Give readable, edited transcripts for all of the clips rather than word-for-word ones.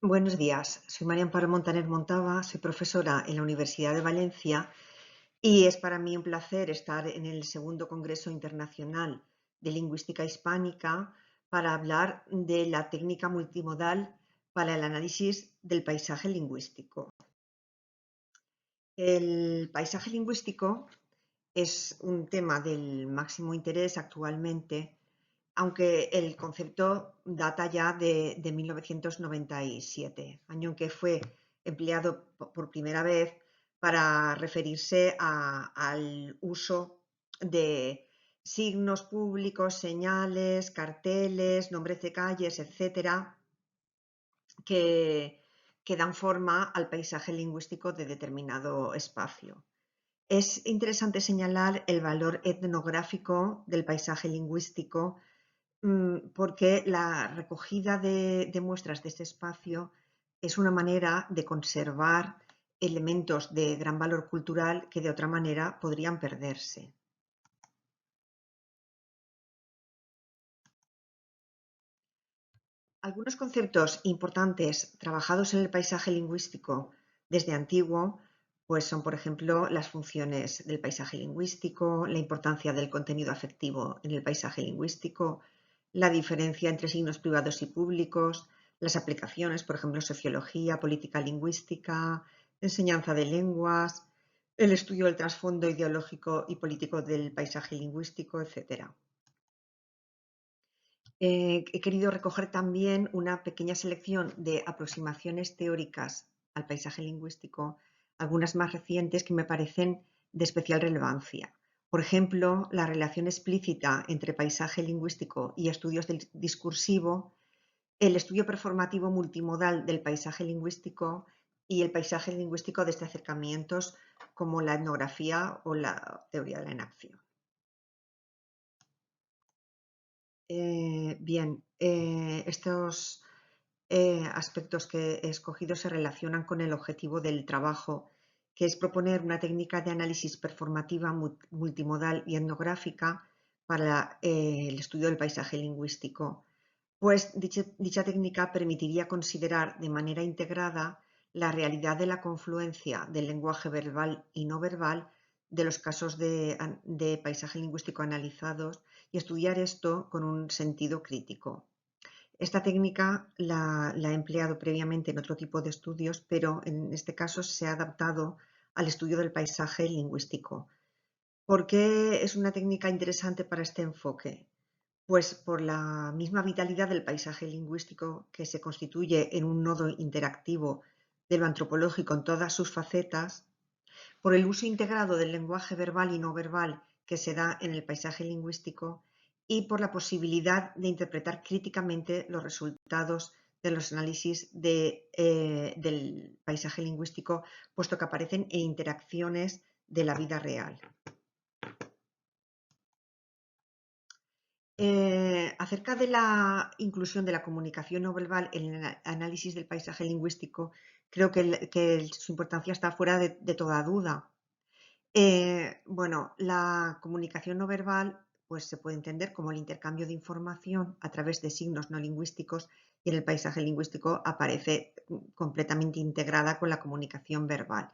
Buenos días, soy María Amparo Montaner Montava, soy profesora en la Universidad de Valencia y es para mí un placer estar en el segundo Congreso Internacional de Lingüística Hispánica para hablar de la técnica multimodal para el análisis del paisaje lingüístico. El paisaje lingüístico es un tema del máximo interés actualmente, aunque el concepto data ya de 1997, año en que fue empleado por primera vez para referirse al uso de signos públicos, señales, carteles, nombres de calles, etcétera, que, que dan forma al paisaje lingüístico de determinado espacio. Es interesante señalar el valor etnográfico del paisaje lingüístico porque la recogida de muestras de ese espacio es una manera de conservar elementos de gran valor cultural que de otra manera podrían perderse. Algunos conceptos importantes trabajados en el paisaje lingüístico desde antiguo, pues son, por ejemplo, las funciones del paisaje lingüístico, la importancia del contenido afectivo en el paisaje lingüístico, la diferencia entre signos privados y públicos, las aplicaciones, por ejemplo, sociología, política lingüística, enseñanza de lenguas, el estudio del trasfondo ideológico y político del paisaje lingüístico, etc. He querido recoger también una pequeña selección de aproximaciones teóricas al paisaje lingüístico, algunas más recientes que me parecen de especial relevancia. Por ejemplo, la relación explícita entre paisaje lingüístico y estudios del discursivo, el estudio performativo multimodal del paisaje lingüístico y el paisaje lingüístico desde acercamientos como la etnografía o la teoría de la enacción. Estos aspectos que he escogido se relacionan con el objetivo del trabajo, que es proponer una técnica de análisis performativa multimodal y etnográfica para el estudio del paisaje lingüístico. Pues dicha técnica permitiría considerar de manera integrada la realidad de la confluencia del lenguaje verbal y no verbal de los casos de paisaje lingüístico analizados y estudiar esto con un sentido crítico. Esta técnica la he empleado previamente en otro tipo de estudios, pero en este caso se ha adaptado al estudio del paisaje lingüístico. ¿Por qué es una técnica interesante para este enfoque? Pues por la misma vitalidad del paisaje lingüístico que se constituye en un nodo interactivo de lo antropológico en todas sus facetas, por el uso integrado del lenguaje verbal y no verbal que se da en el paisaje lingüístico y por la posibilidad de interpretar críticamente los resultados de los análisis del paisaje lingüístico, puesto que aparecen en interacciones de la vida real. Acerca de la inclusión de la comunicación no verbal en el análisis del paisaje lingüístico, creo que su importancia está fuera de toda duda. Bueno, la comunicación no verbal pues, se puede entender como el intercambio de información a través de signos no lingüísticos y en el paisaje lingüístico aparece completamente integrada con la comunicación verbal.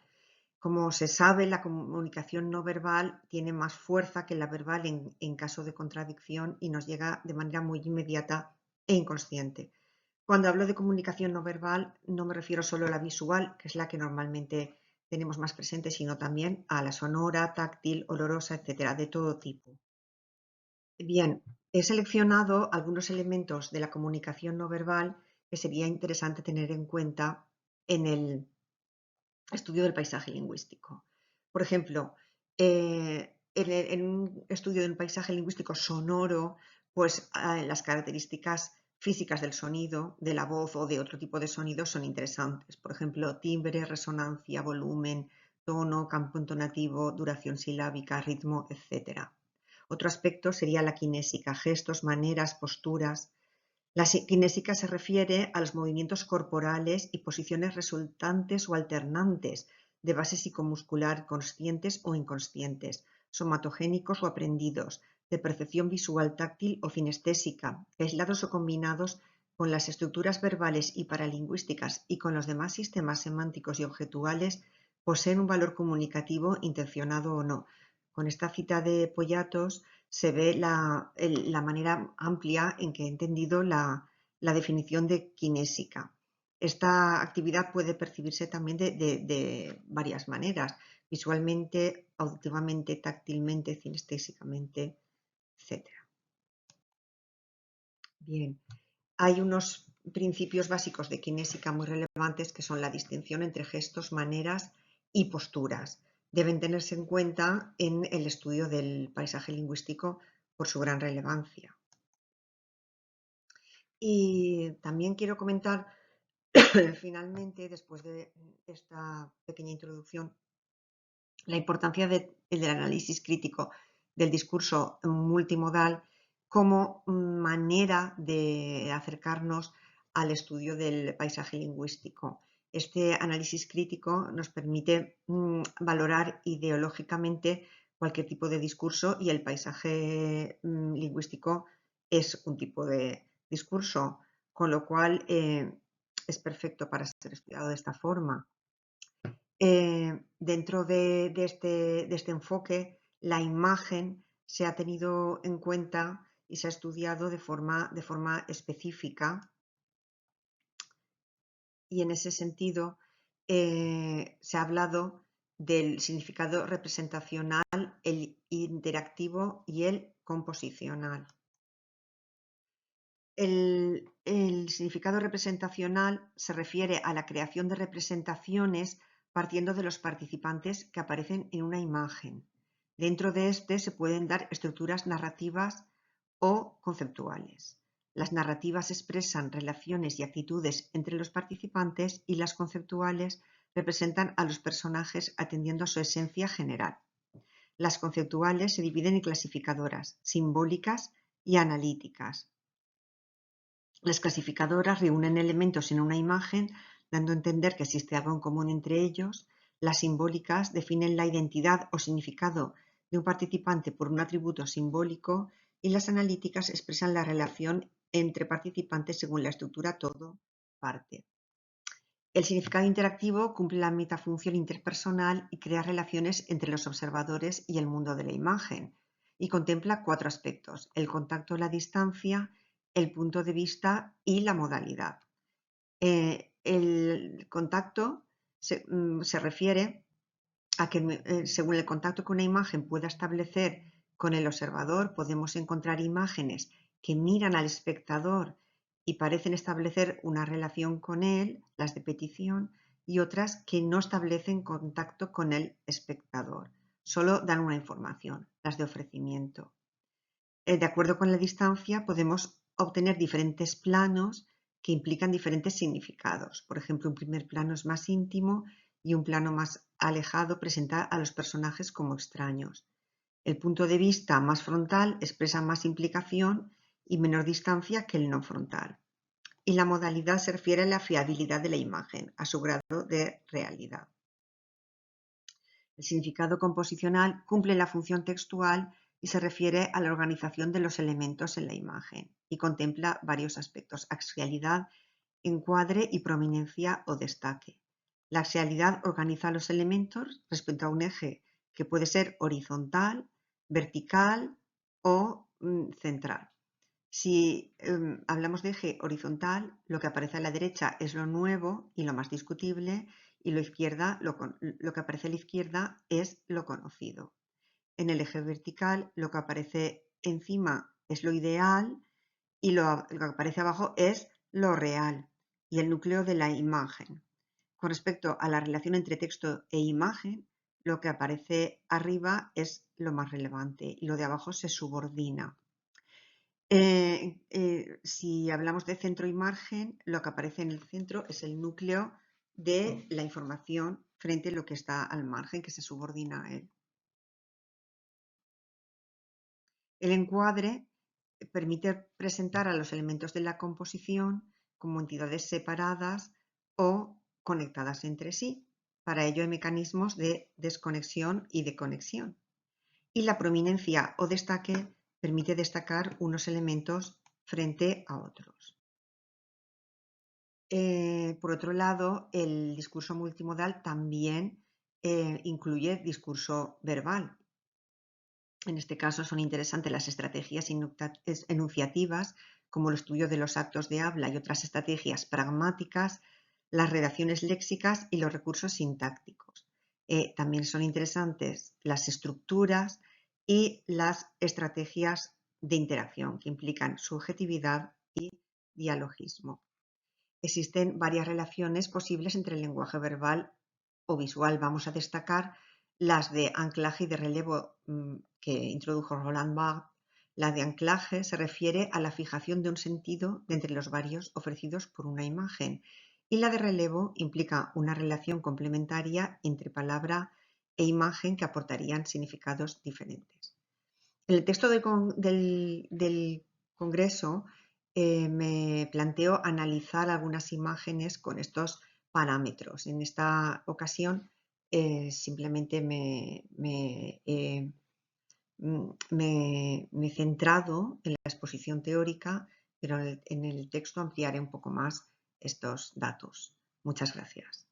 Como se sabe, la comunicación no verbal tiene más fuerza que la verbal en caso de contradicción y nos llega de manera muy inmediata e inconsciente. Cuando hablo de comunicación no verbal, no me refiero solo a la visual, que es la que normalmente tenemos más presente, sino también a la sonora, táctil, olorosa, etcétera, de todo tipo. Bien, he seleccionado algunos elementos de la comunicación no verbal que sería interesante tener en cuenta en el estudio del paisaje lingüístico. Por ejemplo, en un estudio de un paisaje lingüístico sonoro, pues las características físicas del sonido, de la voz o de otro tipo de sonidos son interesantes. Por ejemplo, timbre, resonancia, volumen, tono, campo entonativo, duración silábica, ritmo, etc. Otro aspecto sería la kinésica, gestos, maneras, posturas. La kinésica se refiere a los movimientos corporales y posiciones resultantes o alternantes de base psicomuscular conscientes o inconscientes, somatogénicos o aprendidos, de percepción visual táctil o cinestésica, aislados o combinados con las estructuras verbales y paralingüísticas y con los demás sistemas semánticos y objetuales poseen un valor comunicativo intencionado o no. Con esta cita de Poyatos se ve la manera amplia en que he entendido la definición de kinésica. Esta actividad puede percibirse también de varias maneras: visualmente, auditivamente, táctilmente, kinestésicamente, etc. Bien, hay unos principios básicos de kinésica muy relevantes que son la distinción entre gestos, maneras y posturas. Deben tenerse en cuenta en el estudio del paisaje lingüístico por su gran relevancia. Y también quiero comentar, finalmente, después de esta pequeña introducción, la importancia del análisis crítico del discurso multimodal como manera de acercarnos al estudio del paisaje lingüístico. Este análisis crítico nos permite valorar ideológicamente cualquier tipo de discurso, y el paisaje lingüístico es un tipo de discurso, con lo cual es perfecto para ser estudiado de esta forma. Dentro de este enfoque, la imagen se ha tenido en cuenta y se ha estudiado de forma específica, y en ese sentido se ha hablado del significado representacional, el interactivo y el composicional. El significado representacional se refiere a la creación de representaciones partiendo de los participantes que aparecen en una imagen. Dentro de este se pueden dar estructuras narrativas o conceptuales. Las narrativas expresan relaciones y actitudes entre los participantes, y las conceptuales representan a los personajes atendiendo a su esencia general. Las conceptuales se dividen en clasificadoras, simbólicas y analíticas. Las clasificadoras reúnen elementos en una imagen, dando a entender que existe algo en común entre ellos. Las simbólicas definen la identidad o significado de un participante por un atributo simbólico, y las analíticas expresan la relación entre participantes según la estructura todo-parte. El significado interactivo cumple la metafunción interpersonal y crea relaciones entre los observadores y el mundo de la imagen, y contempla 4 aspectos: el contacto, la distancia, el punto de vista y la modalidad. El contacto se refiere a que según el contacto que una imagen pueda establecer con el observador, podemos encontrar imágenes que miran al espectador y parecen establecer una relación con él, las de petición, y otras que no establecen contacto con el espectador, solo dan una información, las de ofrecimiento. De acuerdo con la distancia, podemos obtener diferentes planos que implican diferentes significados. Por ejemplo, un primer plano es más íntimo y un plano más alejado presenta a los personajes como extraños. El punto de vista más frontal expresa más implicación y menor distancia que el no frontal. Y la modalidad se refiere a la fiabilidad de la imagen, a su grado de realidad. El significado composicional cumple la función textual y se refiere a la organización de los elementos en la imagen, y contempla varios aspectos: axialidad, encuadre y prominencia o destaque. La axialidad organiza los elementos respecto a un eje que puede ser horizontal, vertical o central. Si hablamos de eje horizontal, lo que aparece a la derecha es lo nuevo y lo más discutible, y lo que aparece a la izquierda es lo conocido. En el eje vertical, lo que aparece encima es lo ideal, y lo que aparece abajo es lo real y el núcleo de la imagen. Con respecto a la relación entre texto e imagen, lo que aparece arriba es lo más relevante y lo de abajo se subordina. Si hablamos de centro y margen, lo que aparece en el centro es el núcleo de la información frente a lo que está al margen, que se subordina a él. El encuadre permite presentar a los elementos de la composición como entidades separadas o conectadas entre sí. Para ello hay mecanismos de desconexión y de conexión. Y la prominencia o destaque permite destacar unos elementos frente a otros. Por otro lado, el discurso multimodal también incluye discurso verbal. En este caso son interesantes las estrategias enunciativas, como el estudio de los actos de habla y otras estrategias pragmáticas, las redacciones léxicas y los recursos sintácticos. También son interesantes las estructuras y las estrategias de interacción, que implican subjetividad y dialogismo. Existen varias relaciones posibles entre el lenguaje verbal o visual. Vamos a destacar las de anclaje y de relevo que introdujo Roland Barthes. La de anclaje se refiere a la fijación de un sentido de entre los varios ofrecidos por una imagen, y la de relevo implica una relación complementaria entre palabra e imagen que aportarían significados diferentes. En el texto del Congreso me planteo analizar algunas imágenes con estos parámetros. En esta ocasión simplemente me he centrado en la exposición teórica, pero en el texto ampliaré un poco más estos datos. Muchas gracias.